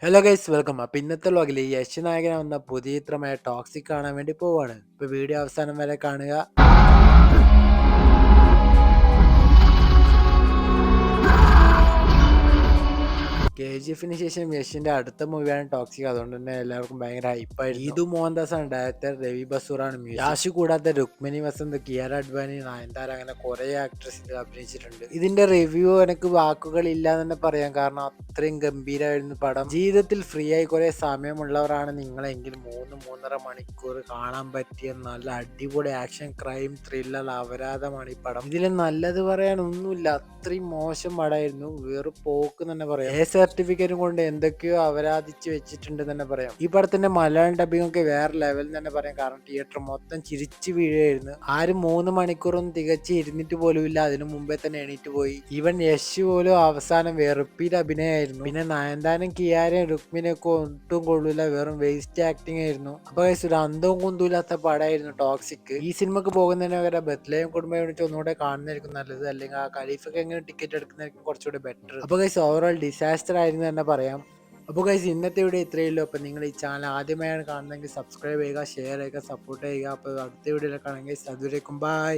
Hello guys welcome. അപ്പോൾ ഇന്നത്തെ വ്ളോഗിൽ യശ് നായകനാവുന്ന പുതിയ ചിത്രമായ ടോക്സിക് കാണാൻ വേണ്ടി പോവാണ്. ഇപ്പോൾ വീഡിയോ അവസാനം വരെ കാണുക. KGF-ന് ശേഷം യശിന്റെ അടുത്ത മൂവിയാണ് ടോക്സിക്. അതുകൊണ്ട് തന്നെ എല്ലാവർക്കും ഭയങ്കര ഹൈപ്പായിരുന്നു. ഈദു മോഹൻദാസ് ആണ് ഡയറക്ടർ, രവി ബസൂറാണ് മ്യൂസിക്. യാഷ് കൂടാതെ രുക്മിണി വസന്ത്, കിയാര അഡ്വാനി, നയൻതാര അങ്ങനെ കുറെ ആക്ട്രസ് ഇതിൽ അഭിനയിച്ചിട്ടുണ്ട്. ഇതിന്റെ റിവ്യൂ എനിക്ക് വാക്കുകളില്ല എന്ന് തന്നെ പറയാം, കാരണം അത്രയും ഗംഭീരമായിരുന്നു പടം. ജീവിതത്തിൽ ഫ്രീ ആയി കുറെ സമയമുള്ളവരാണ് നിങ്ങളെങ്കിൽ 3-3.5 മണിക്കൂർ കാണാൻ പറ്റിയ നല്ല അടിപൊളി ആക്ഷൻ ക്രൈം ത്രില്ലർ അപരാധമാണ് ഈ പടം. ഇതിൽ നല്ലത് പറയാൻ ഒന്നുമില്ല, അത്രയും മോശം പടമായിരുന്നു. വേറെ പോക്ക് തന്നെ പറയാം. സർട്ടിഫിക്കറ്റും കൊണ്ട് എന്തൊക്കെയോ അപരാധിച്ച് വെച്ചിട്ടുണ്ട് തന്നെ പറയാം. ഈ പടത്തിന്റെ മലയാളം ഡബിംഗ് ഒക്കെ വേറെ ലെവൽ തന്നെ പറയാം, കാരണം തിയേറ്റർ മൊത്തം ചിരിച്ചു വീഴുകയായിരുന്നു. ആരും 3 മണിക്കൂറൊന്നും തികച്ച് ഇരുന്നിട്ട് പോലും ഇല്ല, അതിനു മുമ്പേ തന്നെ എണീറ്റ് പോയി. ഈവൻ യശ് പോലും അവസാനം വെറുപ്പിന്റെ അഭിനയമായിരുന്നു. പിന്നെ നയൻതാരയും കിയാരയും രുക്മിണിയൊക്കെ ഒട്ടും കൊള്ളൂല, വെറും വേസ്റ്റ് ആക്ടിങ് ആയിരുന്നു. അപ്പൊ ഒരു അന്തവും കുന്തൂല്ലാത്ത പടമായിരുന്നു ടോക്സിക്. ഈ സിനിമക്ക് പോകുന്നതിന് പകരം ബത്ലഹേം കുടുംബ യൂണിറ്റ് ഒന്നുകൂടെ കാണുന്നതായിരിക്കും നല്ലത്, അല്ലെങ്കിൽ ആ ഖലീഫൊക്കെ എങ്ങനെ ടിക്കറ്റ് എടുക്കുന്നതായിരിക്കും കുറച്ചുകൂടി ബെറ്റർ. അപ്പൊ ഓവറോൾ ഡിസാസ്റ്റർ ആയിരുന്നു തന്നെ പറയാം. അപ്പോൾ ഗൈസ് ഇന്നത്തെ വീഡിയോ ഇത്രയേ ഉള്ളൂ. അപ്പോൾ നിങ്ങൾ ഈ ചാനൽ ആദ്യമായാണ് കാണുന്നതെങ്കിൽ സബ്സ്ക്രൈബ് ചെയ്യുക, ഷെയർ ചെയ്യുക, സപ്പോർട്ട് ചെയ്യുക. അപ്പോൾ അടുത്ത വീഡിയോയിൽ കാണാമെങ്കിൽ അതുവരേക്കും ബൈ.